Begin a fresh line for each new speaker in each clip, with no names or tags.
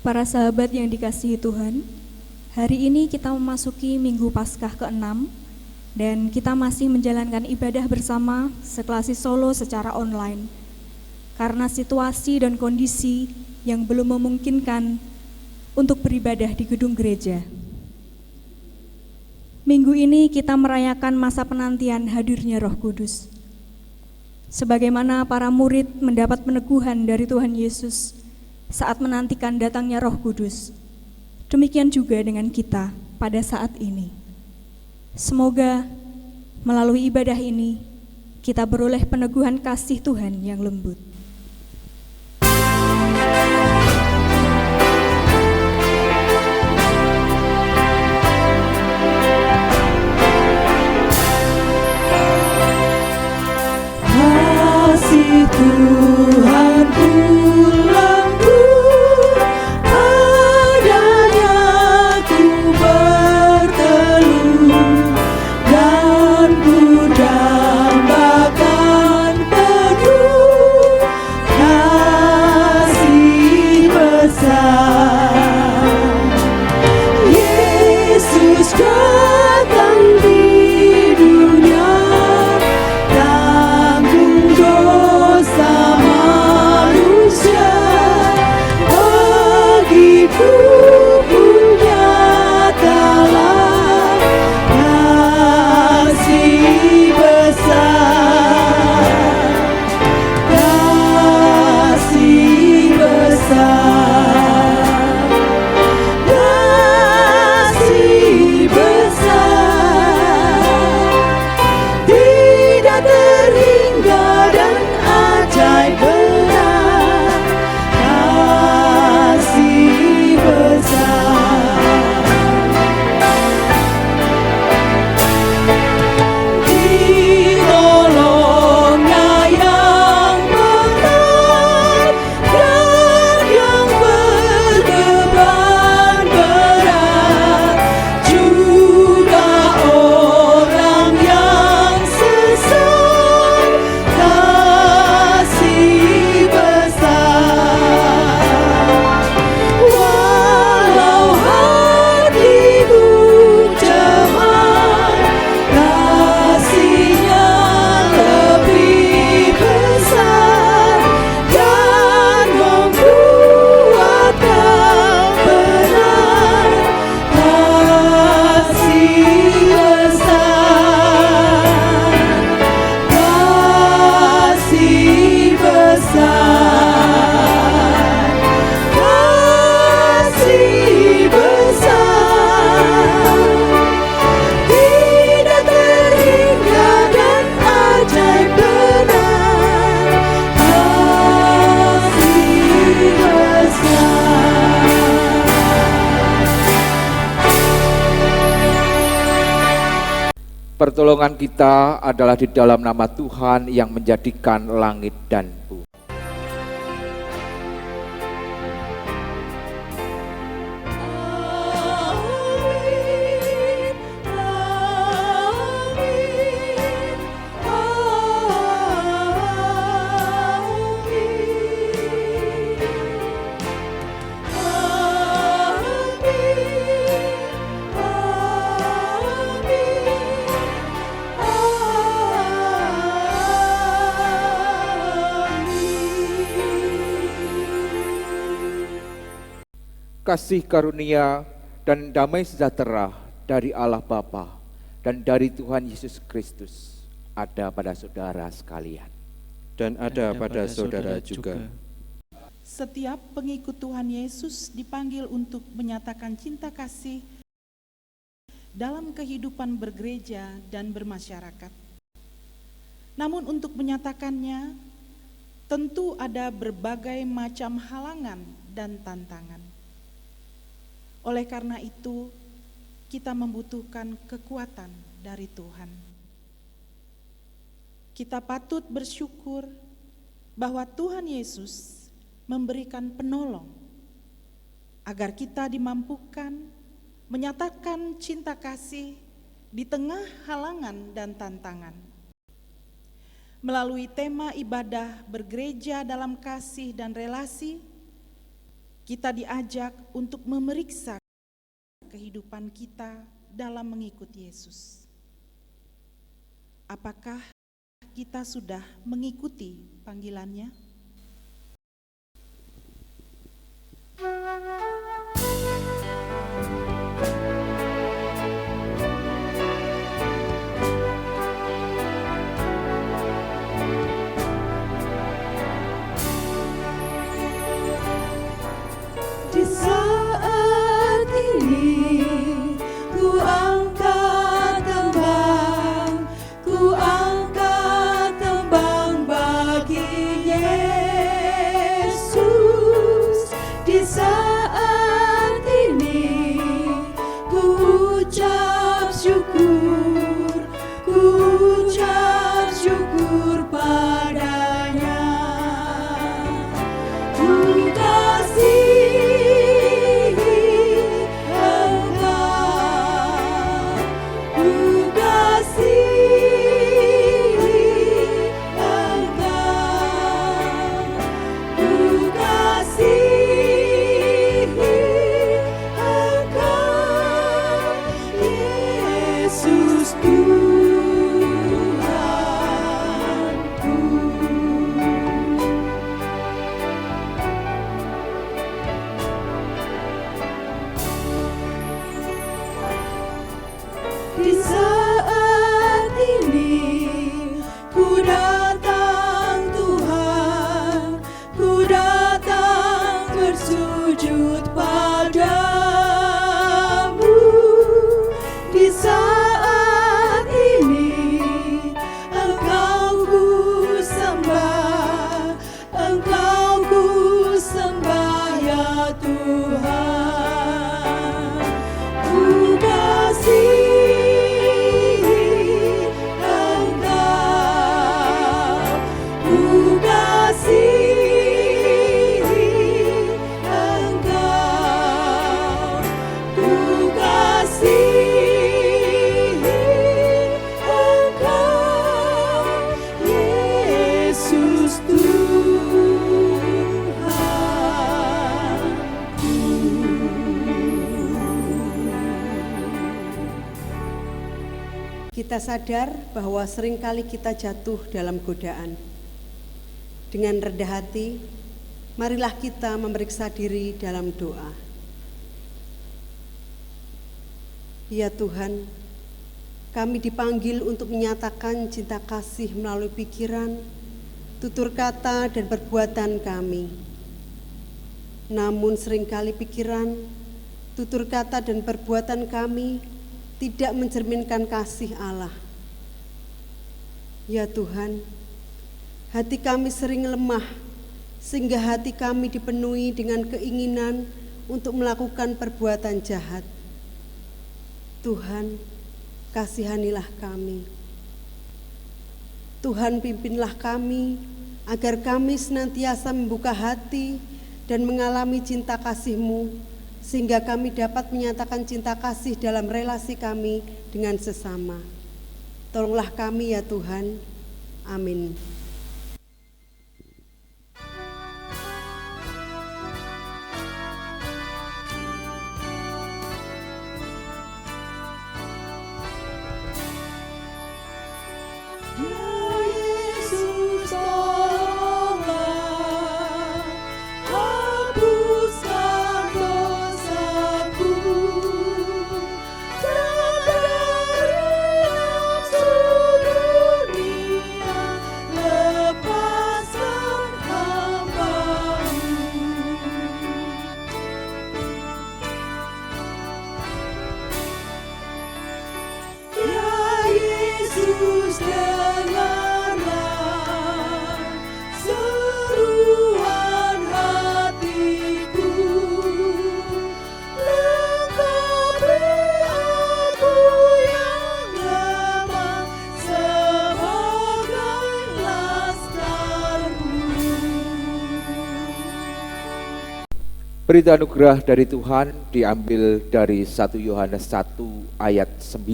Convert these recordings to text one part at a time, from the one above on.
Para sahabat yang dikasihi Tuhan, hari ini kita memasuki Minggu Paskah ke-6 dan kita masih menjalankan ibadah bersama Seklasi Solo secara online. Karena situasi dan kondisi yang belum memungkinkan untuk beribadah di gedung gereja. Minggu ini kita merayakan masa penantian hadirnya Roh Kudus. Sebagaimana para murid mendapat peneguhan dari Tuhan Yesus saat menantikan datangnya Roh Kudus, demikian juga dengan kita pada saat ini. Semoga melalui ibadah ini kita beroleh peneguhan kasih Tuhan yang lembut.
Kasih Tuhanku lembut, padanya ku berteduh, dan ku dambakan penuh kasih besar. Yesus datang di dunia, dosa manusia, bagiku punya nyatalah kasih besar, kasih besar, kasih besar, tidak terhingga dan ajaib benar, kasih besar. Ditolongnya yang berat dan yang berbeban berat, juga orang yang sesat, kasih besar. Walau hatimu cemar, kasihnya lebih besar dan membuat kau benar, kasih besar, kasih besar, kasih besar, tidak terhingga dan ajaib benar, kasih besar.
Pertolongan kita adalah di dalam nama Tuhan yang menjadikan langit dan bumi. Kasih karunia dan damai sejahtera dari Allah Bapa dan dari Tuhan Yesus Kristus ada pada saudara sekalian.
Dan ada pada saudara juga.
Setiap pengikut Tuhan Yesus dipanggil untuk menyatakan cinta kasih dalam kehidupan bergereja dan bermasyarakat. Namun untuk menyatakannya, tentu ada berbagai macam halangan dan tantangan. Oleh karena itu, kita membutuhkan kekuatan dari Tuhan. Kita patut bersyukur bahwa Tuhan Yesus memberikan penolong agar kita dimampukan menyatakan cinta kasih di tengah halangan dan tantangan. Melalui tema ibadah bergereja dalam kasih dan relasi, kita diajak untuk memeriksa kehidupan kita dalam mengikuti Yesus. Apakah kita sudah mengikuti panggilannya?
Di saat ini ku angkat tembang bagi Yesus. Di saat ini ku ucap syukur padanya. Ku kasihi Engkau, ku kasihi Engkau, ku kasihi Engkau, Yesus Tuhanku. Di saat ini ku datang Tuhan, ku datang bersujud padamu. Di saat ini Engkau ku sembah, Engkau ku sembah ya Tuhan. Ku kasihi Engkau, ku kasihi Engkau, ku kasihi Engkau, Yesus
Kita sadar bahwa seringkali kita jatuh dalam godaan. Dengan rendah hati, marilah kita memeriksa diri dalam doa. Ya Tuhan, kami dipanggil untuk menyatakan cinta kasih melalui pikiran, tutur kata, dan perbuatan kami. Namun seringkali pikiran, tutur kata, dan perbuatan kami tidak mencerminkan kasih Allah. Ya Tuhan, hati kami sering lemah, sehingga hati kami dipenuhi dengan keinginan untuk melakukan perbuatan jahat. Tuhan, kasihanilah kami. Tuhan, pimpinlah kami, agar kami senantiasa membuka hati dan mengalami cinta kasih-Mu, sehingga kami dapat menyatakan cinta kasih dalam relasi kami dengan sesama. Tolonglah kami ya Tuhan. Amin.
Berita anugerah dari Tuhan diambil dari 1 Yohanes 1 ayat 9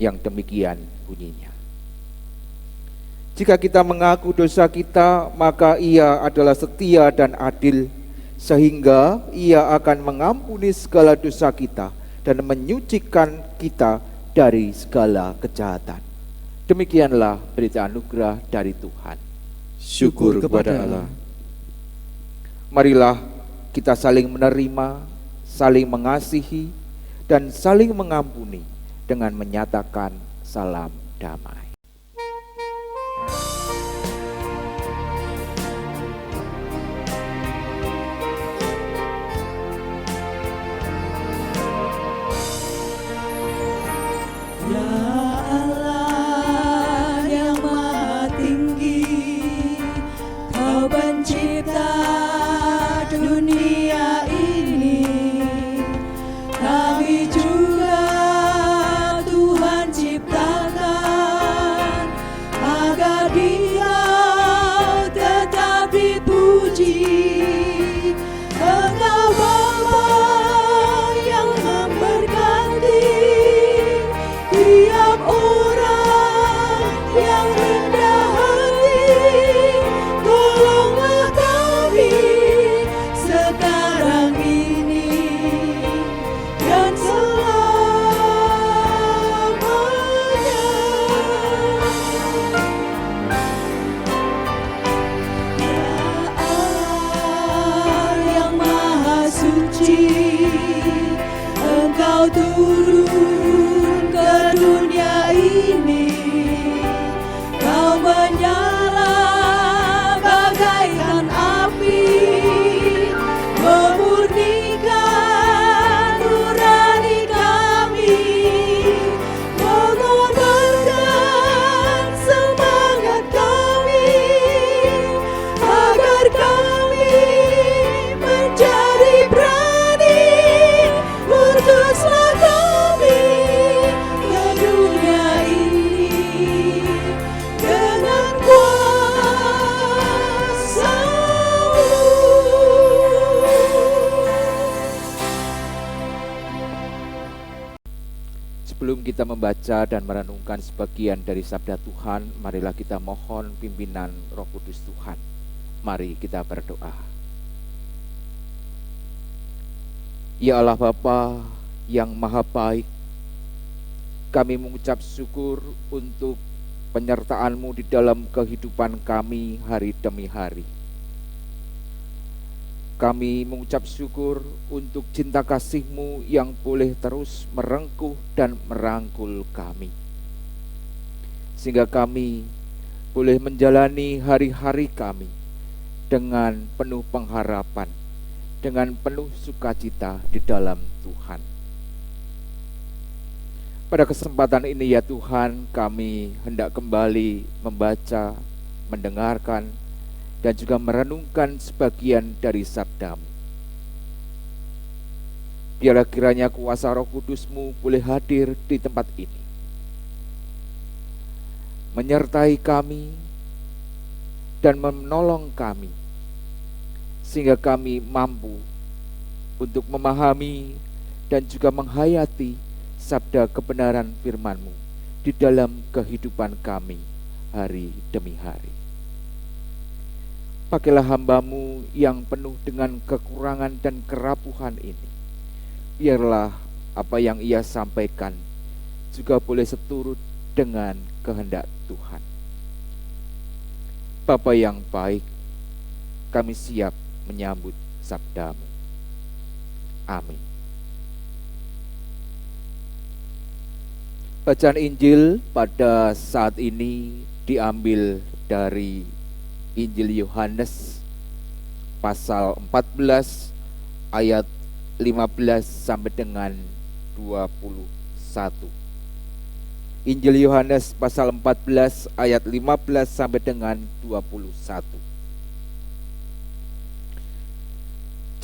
yang demikian bunyinya. Jika kita mengaku dosa kita, maka Ia adalah setia dan adil sehingga Ia akan mengampuni segala dosa kita dan menyucikan kita dari segala kejahatan. Demikianlah berita anugerah dari Tuhan.
Syukur kepada Allah.
Marilah kita saling menerima, saling mengasihi, dan saling mengampuni dengan menyatakan salam damai.
Ya Allah yang maha tinggi, Kau pencipta dunia ini. Kami juga Tuhan ciptakan agar Dia tetap dipuji. Engkau Bapa yang memberkati tiap orang yang rendah hati. Tolonglah kami sekarang ini dan selamanya. Ya Allah yang maha suci, Engkau turun ke dunia ini. Kau menyala bagaikan api, memurnikan nurani kami, mengobarkan semangat kami, agar kami menjadi berani. Utuslah kami ke dunia ini dengan kuasa-Mu.
Sebelum kita membaca dan merenungkan sebagian dari sabda Tuhan, marilah kita mohon pimpinan Roh Kudus Tuhan. Mari kita berdoa. Ya Allah Bapa yang maha baik, kami mengucap syukur untuk penyertaan-Mu di dalam kehidupan kami hari demi hari. Kami mengucap syukur untuk cinta kasih-Mu yang boleh terus merengkuh dan merangkul kami, sehingga kami boleh menjalani hari-hari kami dengan penuh pengharapan, dengan penuh sukacita di dalam Tuhan. Pada kesempatan ini ya Tuhan, kami hendak kembali membaca, mendengarkan, dan juga merenungkan sebagian dari sabda-Mu. Biarlah kiranya kuasa Roh Kudus-Mu boleh hadir di tempat ini, menyertai kami dan menolong kami, sehingga kami mampu untuk memahami dan juga menghayati sabda kebenaran firman-Mu di dalam kehidupan kami hari demi hari. Pakailah hamba-Mu yang penuh dengan kekurangan dan kerapuhan ini. Biarlah apa yang ia sampaikan juga boleh seturut dengan kehendak Tuhan. Bapa yang baik, kami siap menyambut sabda-Mu. Amin. Bacaan Injil pada saat ini diambil dari Injil Yohanes pasal 14 ayat 15 sampai dengan 21. Injil Yohanes pasal 14 ayat 15 sampai dengan 21.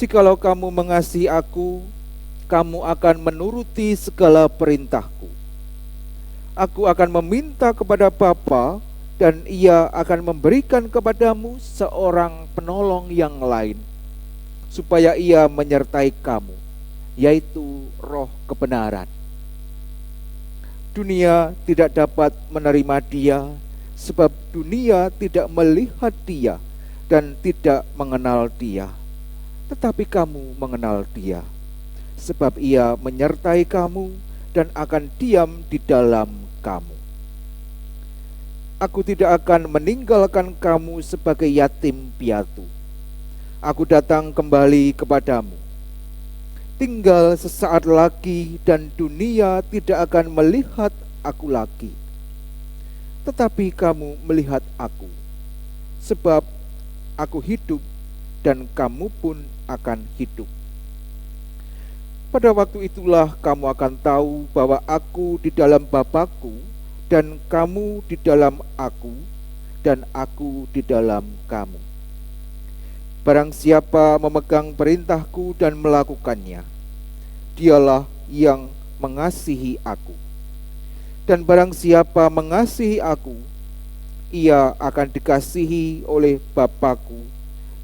Jikalau kamu mengasihi aku, kamu akan menuruti segala perintahku. Aku akan meminta kepada Bapa, dan Ia akan memberikan kepadamu seorang penolong yang lain, supaya Ia menyertai kamu, yaitu Roh kebenaran. Dunia tidak dapat menerima Dia, sebab dunia tidak melihat Dia dan tidak mengenal Dia. tetapi kamu mengenal Dia, sebab Ia menyertai kamu dan akan diam di dalam kamu. Aku tidak akan meninggalkan kamu sebagai yatim piatu. Aku datang kembali kepadamu. Tinggal sesaat lagi dan dunia tidak akan melihat aku lagi. Tetapi kamu melihat aku, sebab aku hidup dan kamu pun akan hidup. Pada waktu itulah kamu akan tahu bahwa aku di dalam Bapa-Ku dan kamu di dalam aku dan aku di dalam kamu. Barang siapa memegang perintahku dan melakukannya, dialah yang mengasihi aku. Dan barang siapa mengasihi aku, ia akan dikasihi oleh Bapa-Ku,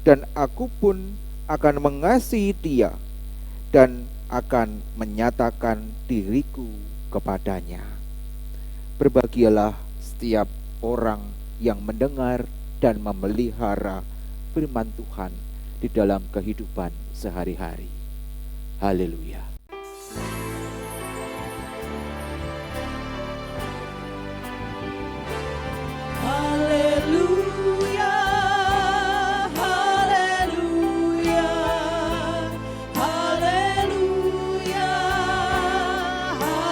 dan aku pun akan mengasihi dia dan akan menyatakan diriku kepadanya. Berbahagialah setiap orang yang mendengar dan memelihara firman Tuhan di dalam kehidupan sehari-hari. Haleluya.
Haleluya, haleluya, haleluya, haleluya, haleluya,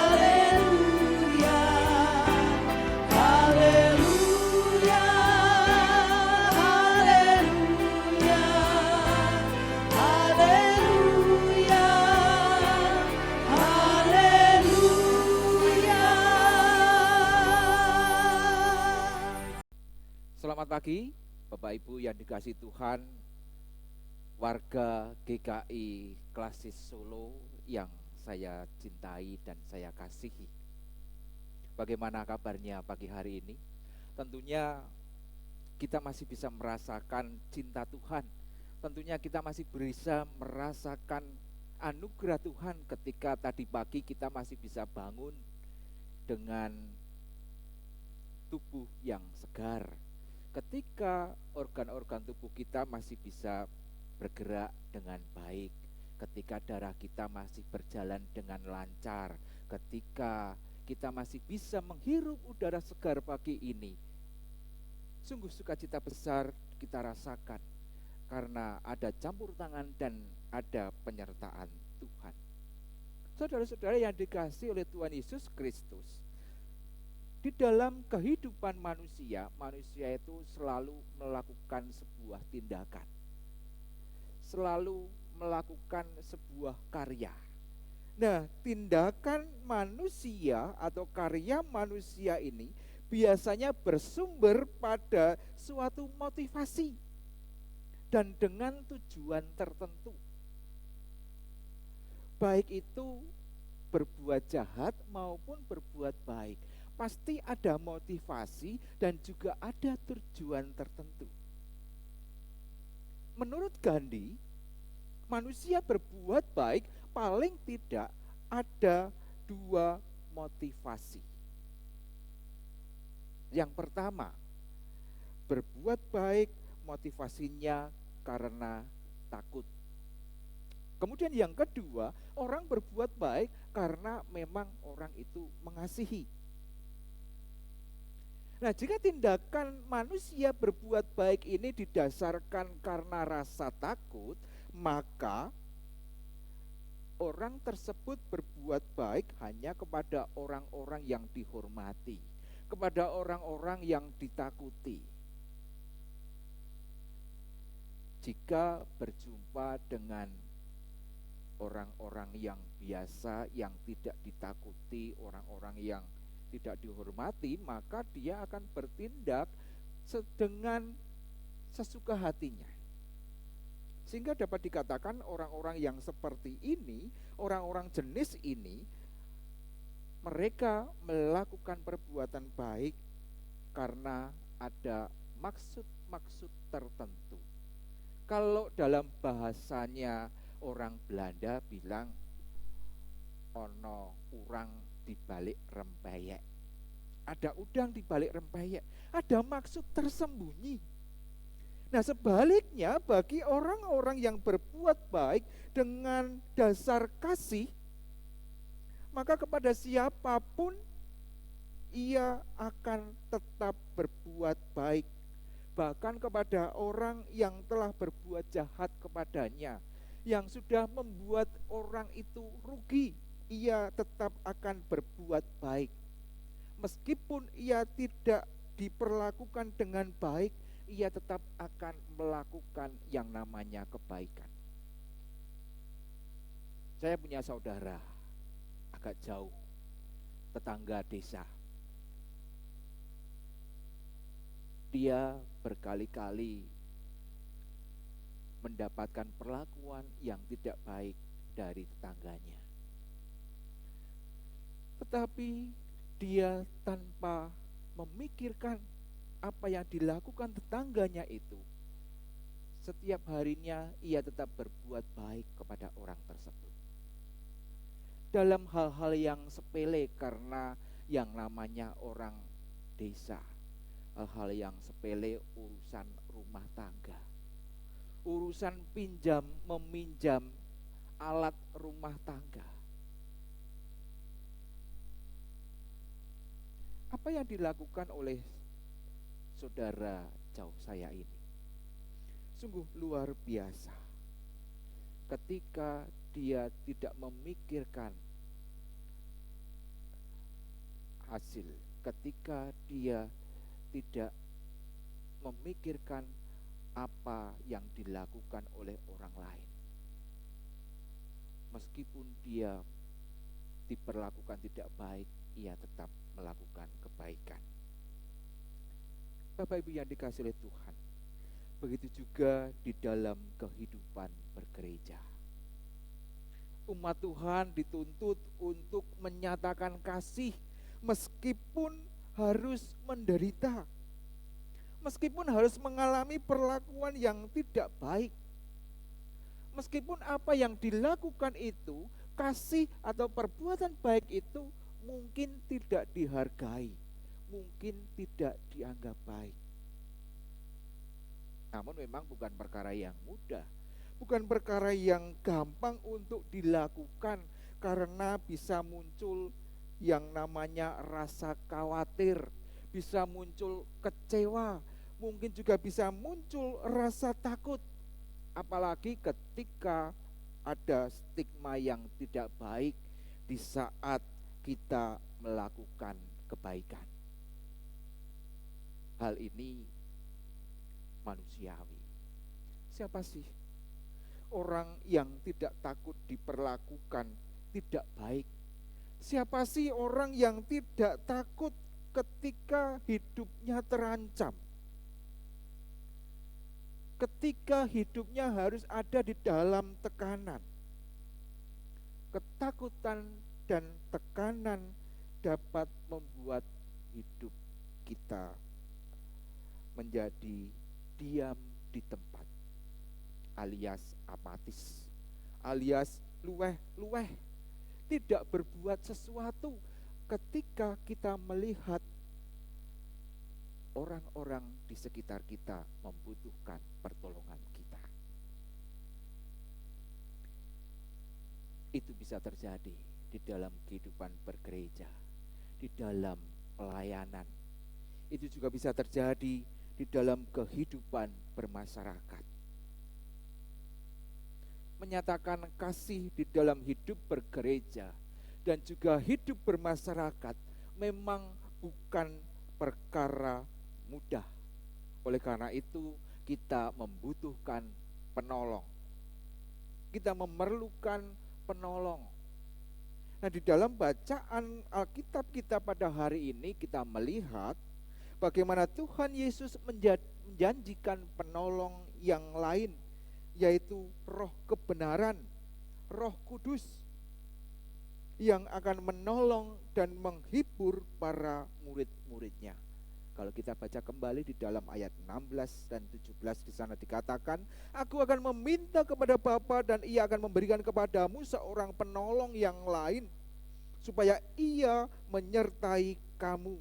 haleluya, haleluya, haleluya.
Selamat pagi, Bapak Ibu yang dikasihi Tuhan, warga GKI Klasis Solo yang saya cintai dan saya kasihi. Bagaimana kabarnya pagi hari ini? Tentunya kita masih bisa merasakan cinta Tuhan. Tentunya kita masih bisa merasakan anugerah Tuhan ketika tadi pagi kita masih bisa bangun dengan tubuh yang segar. Ketika organ-organ tubuh kita masih bisa bergerak dengan baik, ketika darah kita masih berjalan dengan lancar, ketika kita masih bisa menghirup udara segar pagi ini, sungguh sukacita besar kita rasakan karena ada campur tangan dan ada penyertaan Tuhan. Saudara-saudara yang dikasihi oleh Tuhan Yesus Kristus, di dalam kehidupan manusia, manusia itu selalu melakukan sebuah tindakan, selalu melakukan sebuah karya. Nah, tindakan manusia atau karya manusia ini biasanya bersumber pada suatu motivasi dan dengan tujuan tertentu. Baik itu berbuat jahat maupun berbuat baik, pasti ada motivasi dan juga ada tujuan tertentu. Menurut Gandhi, manusia berbuat baik paling tidak ada dua motivasi. Yang pertama, berbuat baik motivasinya karena takut. Kemudian yang kedua, orang berbuat baik karena memang orang itu mengasihi. Nah, jika tindakan manusia berbuat baik ini didasarkan karena rasa takut, maka orang tersebut berbuat baik hanya kepada orang-orang yang dihormati, kepada orang-orang yang ditakuti. Jika berjumpa dengan orang-orang yang biasa, yang tidak ditakuti, orang-orang yang tidak dihormati, maka dia akan bertindak dengan sesuka hatinya. Sehingga dapat dikatakan orang-orang yang seperti ini, orang-orang jenis ini, mereka melakukan perbuatan baik karena ada maksud-maksud tertentu. Kalau dalam bahasanya orang Belanda bilang ono urang di balik rempeyek. Ada udang di balik rempeyek. Ada maksud tersembunyi. Nah, sebaliknya bagi orang-orang yang berbuat baik dengan dasar kasih, maka kepada siapapun ia akan tetap berbuat baik. Bahkan kepada orang yang telah berbuat jahat kepadanya, yang sudah membuat orang itu rugi, ia tetap akan berbuat baik. Meskipun ia tidak diperlakukan dengan baik, ia tetap akan melakukan yang namanya kebaikan. Saya punya saudara agak jauh, tetangga desa. Dia berkali-kali mendapatkan perlakuan yang tidak baik dari tetangganya. Tetapi dia tanpa memikirkan apa yang dilakukan tetangganya itu, setiap harinya ia tetap berbuat baik kepada orang tersebut. Dalam hal-hal yang sepele, karena yang namanya orang desa, hal-hal yang sepele, urusan rumah tangga, urusan pinjam meminjam alat rumah tangga. Apa yang dilakukan oleh saudara jauh saya ini sungguh luar biasa. Ketika dia tidak memikirkan hasil, ketika dia tidak memikirkan apa yang dilakukan oleh orang lain, meskipun dia diperlakukan tidak baik, ia tetap melakukan kebaikan. Bapak Ibu yang dikasihi oleh Tuhan, begitu juga di dalam kehidupan bergereja. Umat Tuhan dituntut untuk menyatakan kasih meskipun harus menderita, meskipun harus mengalami perlakuan yang tidak baik, meskipun apa yang dilakukan itu, kasih atau perbuatan baik itu mungkin tidak dihargai, mungkin tidak dianggap baik. Namun memang bukan perkara yang mudah, bukan perkara yang gampang untuk dilakukan, karena bisa muncul yang namanya rasa khawatir, bisa muncul kecewa, mungkin juga bisa muncul rasa takut. Apalagi ketika ada stigma yang tidak baik di saat kita melakukan kebaikan. Hal ini manusiawi. Siapa sih orang yang tidak takut diperlakukan tidak baik? Siapa sih orang yang tidak takut ketika hidupnya terancam? Ketika hidupnya harus ada di dalam tekanan. Ketakutan dan tekanan dapat membuat hidup kita menjadi diam di tempat, alias apatis, alias luweh-luweh, tidak berbuat sesuatu ketika kita melihat orang-orang di sekitar kita membutuhkan pertolongan kita. Itu bisa terjadi di dalam kehidupan bergereja, di dalam pelayanan. Itu juga bisa terjadi di dalam kehidupan bermasyarakat. Menyatakan kasih di dalam hidup bergereja dan juga hidup bermasyarakat memang bukan perkara mudah. Oleh karena itu kita membutuhkan penolong. Kita memerlukan penolong. Nah, di dalam bacaan Alkitab kita pada hari ini kita melihat bagaimana Tuhan Yesus menjanjikan penolong yang lain, yaitu Roh kebenaran, Roh Kudus, yang akan menolong dan menghibur para murid-muridnya. Kalau kita baca kembali di dalam ayat 16 dan 17, di sana dikatakan, "Aku akan meminta kepada Bapa dan Ia akan memberikan kepadamu seorang penolong yang lain, supaya Ia menyertai kamu,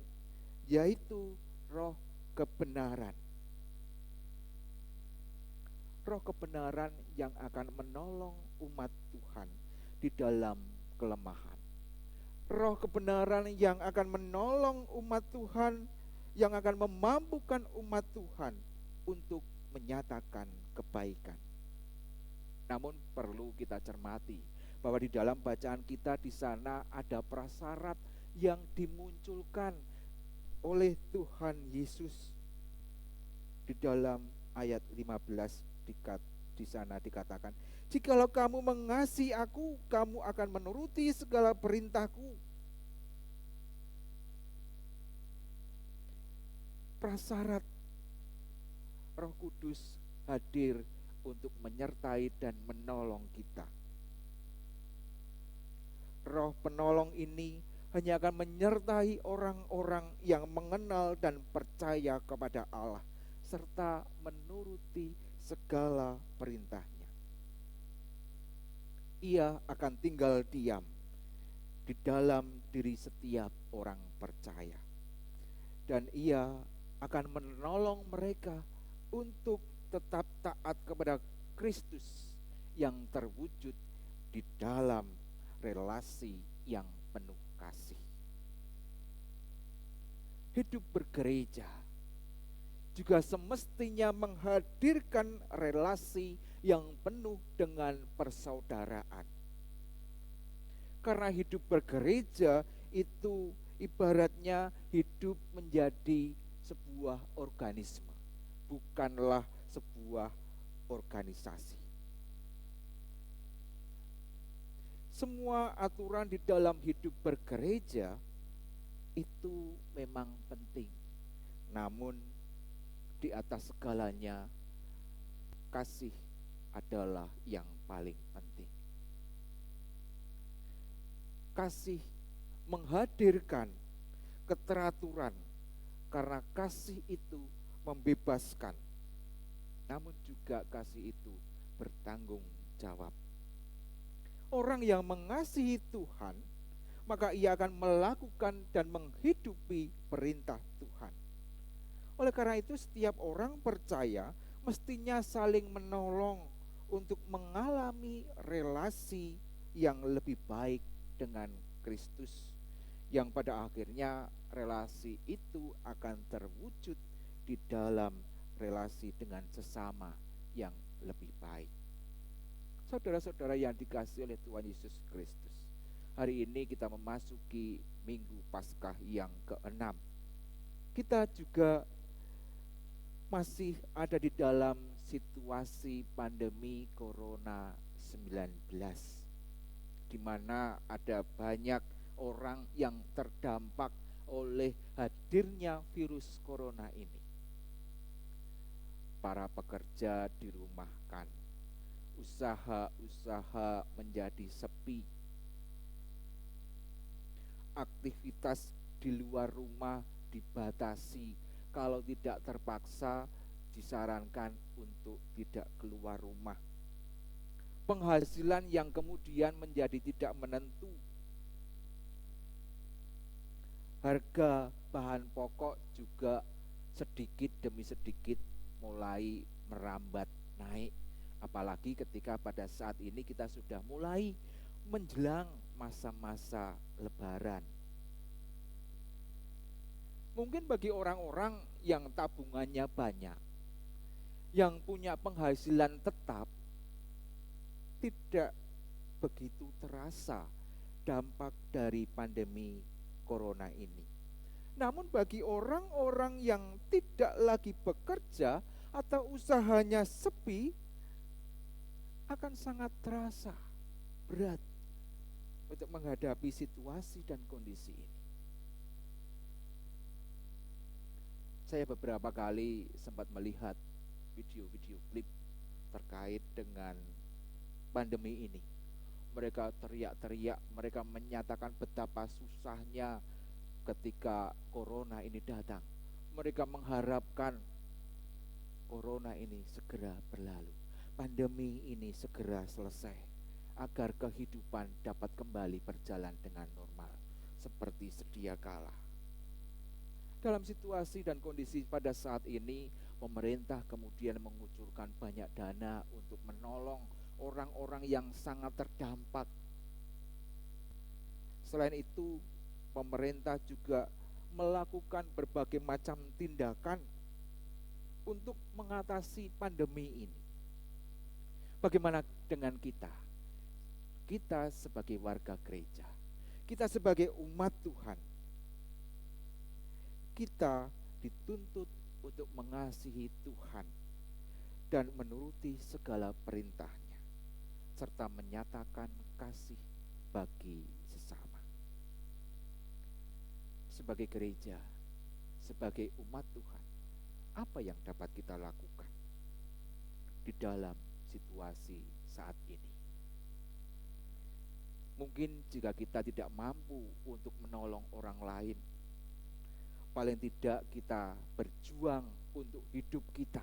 yaitu Roh kebenaran." roh kebenaran yang akan menolong umat Tuhan di dalam kelemahan. Roh kebenaran yang akan menolong umat Tuhan, yang akan memampukan umat Tuhan untuk menyatakan kebaikan. Namun perlu kita cermati bahwa di dalam bacaan kita di sana ada prasyarat yang dimunculkan oleh Tuhan Yesus. Di dalam ayat 15 di sana dikatakan, jikalau kamu mengasihi aku, kamu akan menuruti segala perintahku. Prasyarat Roh Kudus hadir untuk menyertai dan menolong kita. Roh penolong ini hanya akan menyertai orang-orang yang mengenal dan percaya kepada Allah, serta menuruti segala perintahnya. Ia akan tinggal diam di dalam diri setiap orang percaya, dan ia akan menolong mereka untuk tetap taat kepada Kristus yang terwujud di dalam relasi yang penuh kasih. Hidup bergereja juga semestinya menghadirkan relasi yang penuh dengan persaudaraan. Karena hidup bergereja itu ibaratnya hidup menjadi sebuah organisme, bukanlah sebuah organisasi. Semua aturan di dalam hidup bergereja itu memang penting, namun di atas segalanya kasih adalah yang paling penting. Kasih menghadirkan keteraturan karena kasih itu membebaskan, namun juga kasih itu bertanggung jawab. Orang yang mengasihi Tuhan, maka ia akan melakukan dan menghidupi perintah Tuhan. Oleh karena itu setiap orang percaya mestinya saling menolong untuk mengalami relasi yang lebih baik dengan Kristus, yang pada akhirnya relasi itu akan terwujud di dalam relasi dengan sesama yang lebih baik. Saudara-saudara yang dikasihi oleh Tuhan Yesus Kristus, hari ini kita memasuki Minggu Paskah yang ke-6. Kita juga masih ada di dalam situasi pandemi Corona-19, di mana ada banyak orang yang terdampak oleh hadirnya virus corona ini. Para pekerja dirumahkan, usaha-usaha menjadi sepi, aktivitas di luar rumah dibatasi. Kalau tidak terpaksa, disarankan untuk tidak keluar rumah. Penghasilan yang kemudian menjadi tidak menentu. Harga bahan pokok juga sedikit demi sedikit mulai merambat naik. Apalagi ketika pada saat ini kita sudah mulai menjelang masa-masa Lebaran. Mungkin bagi orang-orang yang tabungannya banyak, yang punya penghasilan tetap, tidak begitu terasa dampak dari pandemi corona ini. Namun bagi orang-orang yang tidak lagi bekerja atau usahanya sepi, akan sangat terasa berat untuk menghadapi situasi dan kondisi ini. Saya beberapa kali sempat melihat video-video klip terkait dengan pandemi ini. Mereka teriak-teriak, mereka menyatakan betapa susahnya ketika corona ini datang. Mereka mengharapkan corona ini segera berlalu, pandemi ini segera selesai, agar kehidupan dapat kembali berjalan dengan normal seperti sedia kala. Dalam situasi dan kondisi pada saat ini, pemerintah kemudian mengucurkan banyak dana untuk menolong orang-orang yang sangat terdampak. Selain itu, pemerintah juga melakukan berbagai macam tindakan untuk mengatasi pandemi ini. Bagaimana dengan kita? Kita sebagai warga gereja, kita sebagai umat Tuhan, kita dituntut untuk mengasihi Tuhan dan menuruti segala perintahnya, serta menyatakan kasih bagi sesama. Sebagai gereja, sebagai umat Tuhan, apa yang dapat kita lakukan di dalam situasi saat ini? Mungkin jika kita tidak mampu untuk menolong orang lain, paling tidak kita berjuang untuk hidup kita,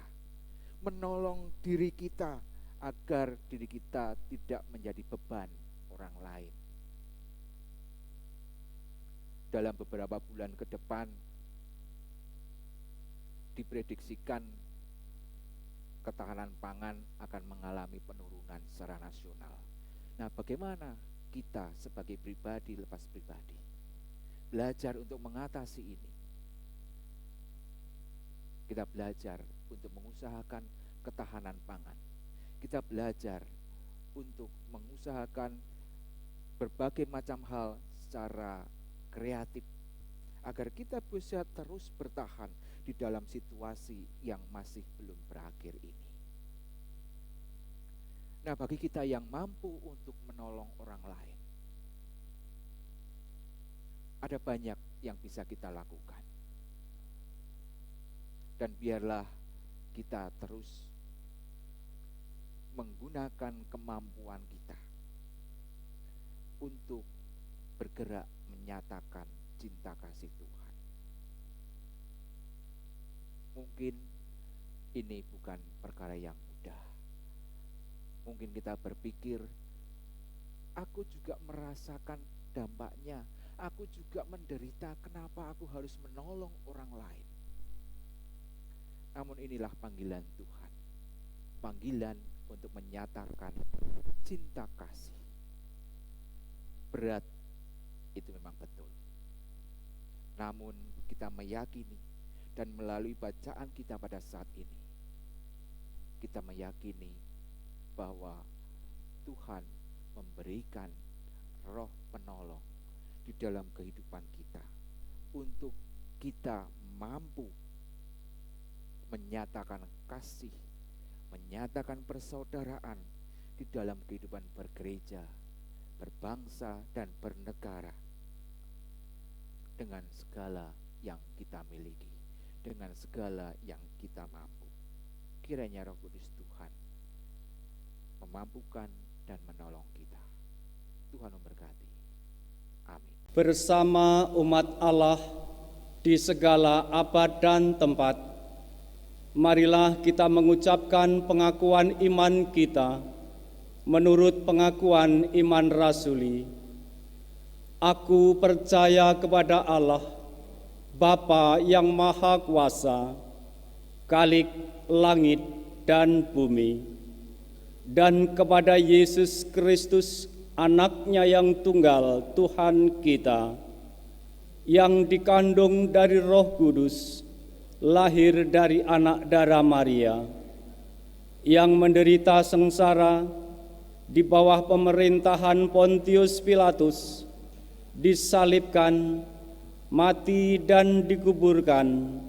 menolong diri kita agar diri kita tidak menjadi beban orang lain. Dalam beberapa bulan ke depan, diprediksikan ketahanan pangan akan mengalami penurunan secara nasional. Nah, bagaimana kita sebagai pribadi lepas pribadi belajar untuk mengatasi ini? Kita belajar untuk mengusahakan ketahanan pangan. Kita belajar untuk mengusahakan berbagai macam hal secara kreatif agar kita bisa terus bertahan di dalam situasi yang masih belum berakhir ini. Nah, bagi kita yang mampu untuk menolong orang lain, ada banyak yang bisa kita lakukan. Dan biarlah kita terus menggunakan kemampuan kita untuk bergerak menyatakan cinta kasih Tuhan. Mungkin ini bukan perkara yang mudah. Mungkin kita berpikir, aku juga merasakan dampaknya, aku juga menderita, kenapa aku harus menolong orang lain? Namun inilah panggilan Tuhan, panggilan untuk menyatakan cinta kasih. Berat, itu memang betul. Namun kita meyakini dan melalui bacaan kita pada saat ini, kita meyakini bahwa Tuhan memberikan roh penolong di dalam kehidupan kita untuk kita mampu menyatakan kasih, menyatakan persaudaraan di dalam kehidupan bergereja, berbangsa, dan bernegara dengan segala yang kita miliki, dengan segala yang kita mampu. Kiranya Roh Kudus Tuhan memampukan dan menolong kita. Tuhan memberkati. Amin.
Bersama umat Allah di segala abad dan tempat, marilah kita mengucapkan pengakuan iman kita menurut pengakuan iman rasuli. Aku percaya kepada Allah, Bapa yang Maha Kuasa, Khalik langit dan bumi, dan kepada Yesus Kristus, Anak-Nya yang tunggal, Tuhan kita, yang dikandung dari Roh Kudus, lahir dari anak darah Maria, yang menderita sengsara di bawah pemerintahan Pontius Pilatus, disalibkan, mati dan dikuburkan,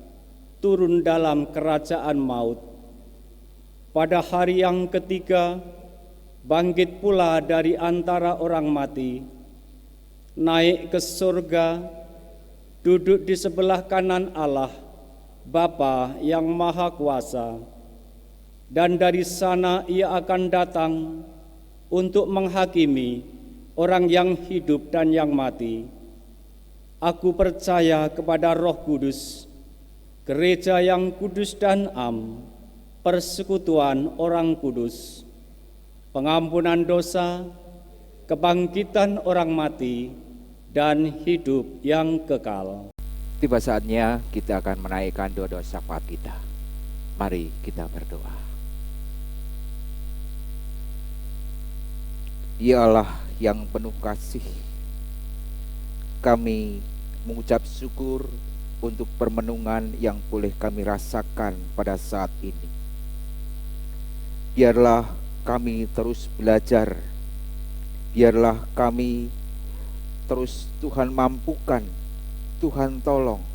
turun dalam kerajaan maut. Pada hari yang ketiga, bangkit pula dari antara orang mati, naik ke surga, duduk di sebelah kanan Allah, Bapa yang Maha Kuasa, dan dari sana Ia akan datang untuk menghakimi orang yang hidup dan yang mati. Aku percaya kepada Roh Kudus, gereja yang kudus dan am, persekutuan orang kudus, pengampunan dosa, kebangkitan orang mati, dan hidup yang kekal.
Tiba saatnya kita akan menaikkan doa-doa syafaat kita. Mari kita berdoa. Ya Allah yang penuh kasih, kami mengucap syukur untuk permenungan yang boleh kami rasakan pada saat ini. Biarlah kami terus belajar, biarlah kami terus Tuhan mampukan, Tuhan tolong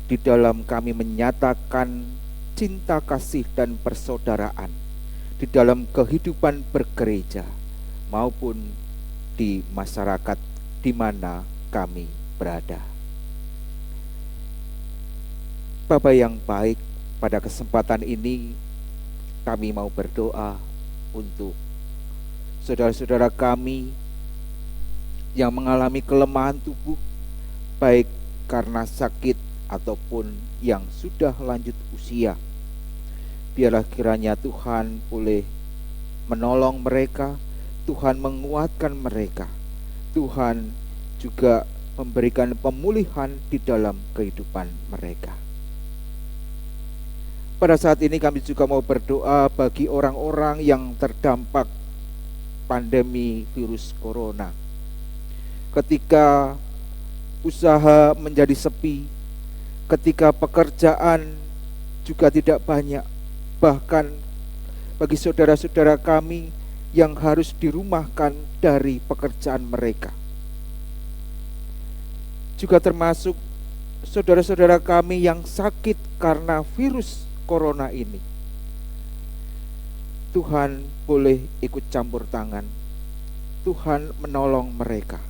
di dalam kami menyatakan cinta kasih dan persaudaraan di dalam kehidupan bergereja maupun di masyarakat di mana kami berada. Bapa yang baik, pada kesempatan ini kami mau berdoa untuk saudara-saudara kami yang mengalami kelemahan tubuh, baik karena sakit ataupun yang sudah lanjut usia. Biarlah kiranya Tuhan boleh menolong mereka, Tuhan menguatkan mereka, Tuhan juga memberikan pemulihan di dalam kehidupan mereka. Pada saat ini kami juga mau berdoa bagi orang-orang yang terdampak pandemi virus corona. Ketika usaha menjadi sepi, ketika pekerjaan juga tidak banyak, bahkan bagi saudara-saudara kami yang harus dirumahkan dari pekerjaan mereka. Juga termasuk saudara-saudara kami yang sakit karena virus corona ini. Tuhan boleh ikut campur tangan, Tuhan menolong mereka.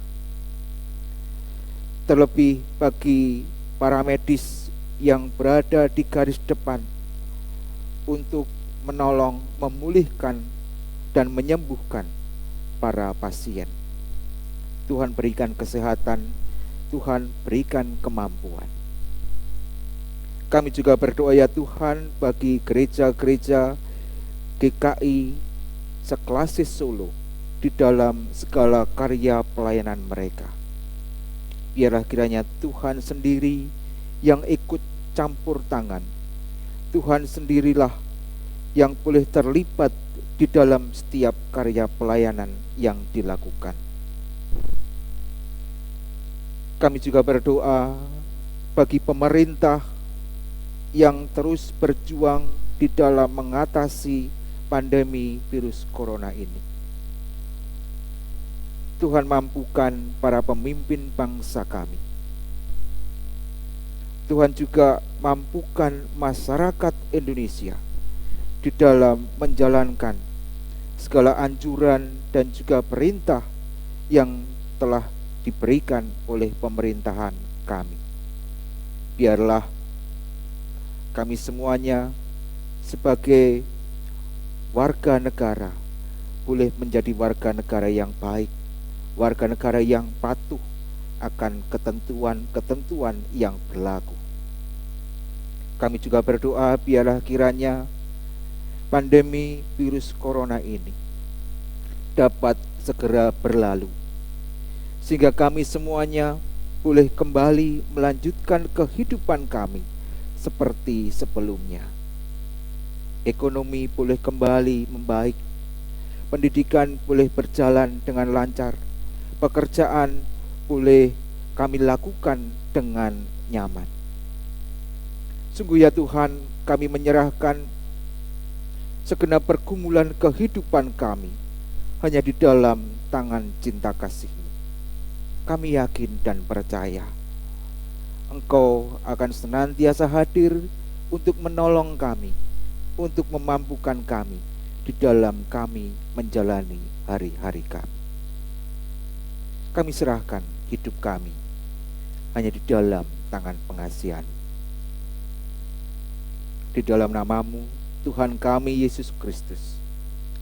Terlebih bagi para medis yang berada di garis depan untuk menolong, memulihkan, dan menyembuhkan para pasien. Tuhan berikan kesehatan, Tuhan berikan kemampuan. Kami juga berdoa ya Tuhan bagi gereja-gereja GKI Seklasis Solo di dalam segala karya pelayanan mereka. Biarlah kiranya Tuhan sendiri yang ikut campur tangan. Tuhan sendirilah yang boleh terlibat di dalam setiap karya pelayanan yang dilakukan. Kami juga berdoa bagi pemerintah yang terus berjuang di dalam mengatasi pandemi virus corona ini. Tuhan mampukan para pemimpin bangsa kami. Tuhan juga mampukan masyarakat Indonesia di dalam menjalankan segala anjuran dan juga perintah yang telah diberikan oleh pemerintahan kami. Biarlah kami semuanya sebagai warga negara boleh menjadi warga negara yang baik, warga negara yang patuh akan ketentuan-ketentuan yang berlaku. Kami juga berdoa biarlah kiranya pandemi virus corona ini dapat segera berlalu, sehingga kami semuanya boleh kembali melanjutkan kehidupan kami seperti sebelumnya. Ekonomi boleh kembali membaik, pendidikan boleh berjalan dengan lancar, pekerjaan boleh kami lakukan dengan nyaman. Sungguh ya Tuhan, kami menyerahkan segenap pergumulan kehidupan kami hanya di dalam tangan cinta kasih-Mu. Kami yakin dan percaya Engkau akan senantiasa hadir untuk menolong kami, untuk memampukan kami di dalam kami menjalani hari-hari kami. Kami serahkan hidup kami hanya di dalam tangan pengasihan. Di dalam nama-Mu, Tuhan kami Yesus Kristus,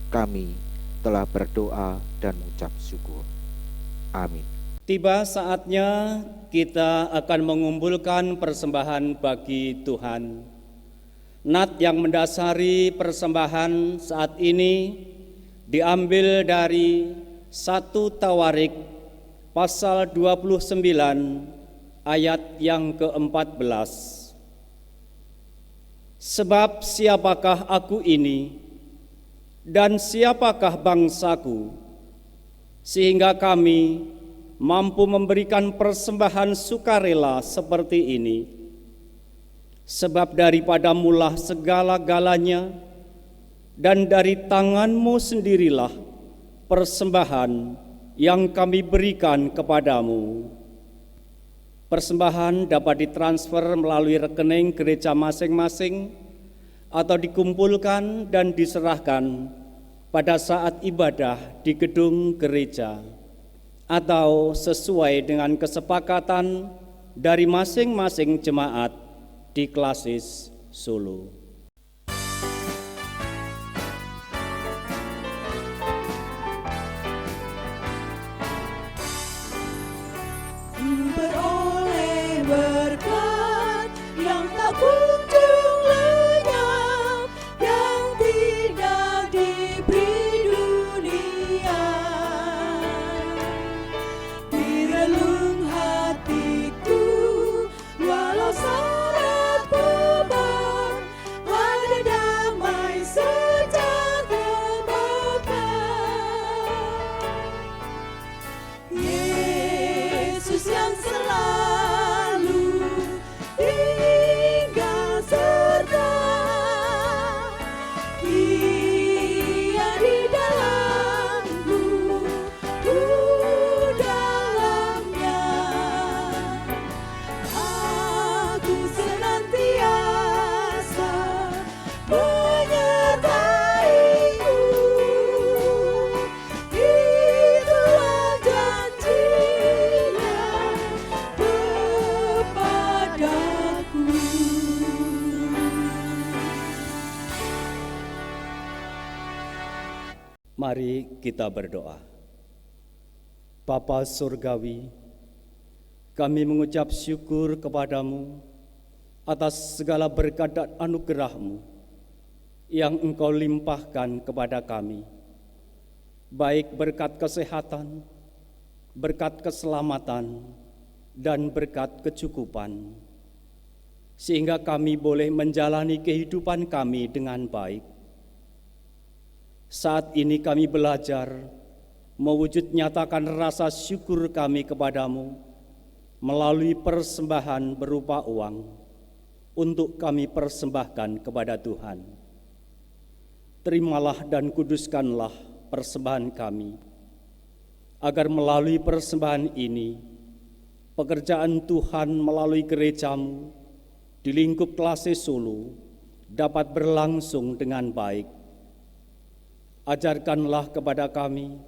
kami telah berdoa dan mengucap syukur. Amin.
Tiba saatnya kita akan mengumpulkan persembahan bagi Tuhan. Nat yang mendasari persembahan saat ini diambil dari 1 Tawarik pasal 29 ayat yang ke-14. Sebab siapakah aku ini dan siapakah bangsaku, sehingga kami mampu memberikan persembahan sukarela seperti ini. Sebab daripadamulah segala-galanya, dan dari tanganmu sendirilah persembahan yang kami berikan kepadamu. Persembahan dapat ditransfer melalui rekening gereja masing-masing atau dikumpulkan dan diserahkan pada saat ibadah di gedung gereja atau sesuai dengan kesepakatan dari masing-masing jemaat di Klasis Solo.
Beroleh berkat yang tak kunjung lenyap, yang tidak diberi dunia. Di relung hatiku, walau syarat beban, ada damai sejak Yesus yang selalu tinggal serta, Dia di dalamku, ku dalamnya. Aku senantiasa menyertai-Mu, itulah janji-Nya kepadaku.
Mari kita berdoa. Bapa Surgawi, kami mengucap syukur kepadamu atas segala berkat dan anugerah-Mu yang Engkau limpahkan kepada kami, baik berkat kesehatan, berkat keselamatan, dan berkat kecukupan, sehingga kami boleh menjalani kehidupan kami dengan baik. Saat ini kami belajar mewujud nyatakan rasa syukur kami kepadamu melalui persembahan berupa uang untuk kami persembahkan kepada Tuhan. Terimalah dan kuduskanlah persembahan kami, agar melalui persembahan ini pekerjaan Tuhan melalui gereja-Mu di lingkup Klasis Solo dapat berlangsung dengan baik. Ajarkanlah kepada kami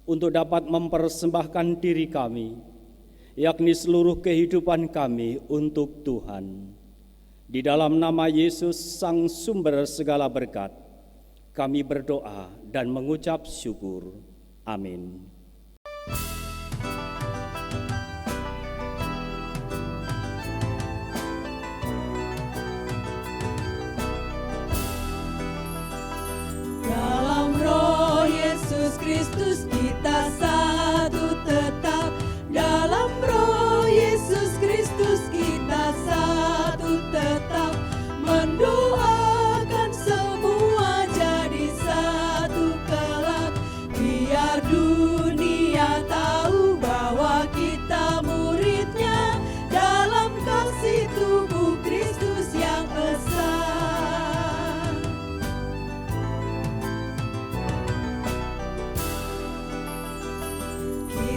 untuk dapat mempersembahkan diri kami, yakni seluruh kehidupan kami untuk Tuhan. Di dalam nama Yesus, Sang Sumber segala berkat, kami berdoa dan mengucap syukur. Amin.
Dalam Roh Yesus Kristus kita satu tetap, dalam Roh Yesus Kristus kita satu tetap, mendoakan semua jadi satu kelak, biar dunia tahu bahwa kita muridnya dalam kasih tubuh Kristus yang esa.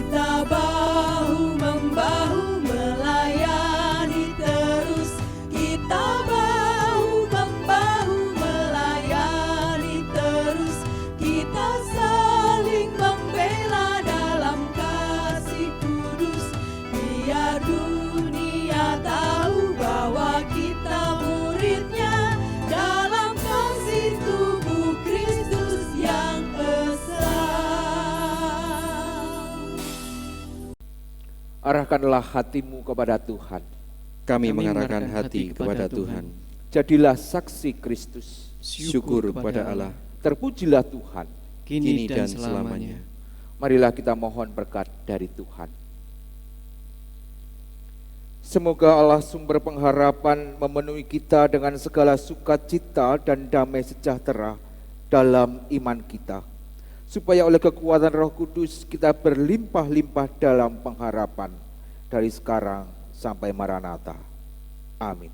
Kita bahu-membahu melayani terus, kita bahu-membahu melayani terus, kita saling membela dalam kasih kudus, biar dunia tahu bahwa kita muridnya dalam kasih tubuh Kristus yang esa.
Arahkanlah hatimu kepada Tuhan.
Kami mengarahkan hati kepada Tuhan.
Jadilah saksi Kristus.
Syukur kepada Allah,
Terpujilah Tuhan.
kini dan selamanya.
Marilah kita mohon berkat dari Tuhan. Semoga Allah sumber pengharapan memenuhi kita dengan segala sukacita dan damai sejahtera dalam iman kita, supaya oleh kekuatan Roh Kudus kita berlimpah-limpah dalam pengharapan dari sekarang sampai Maranatha. Amin.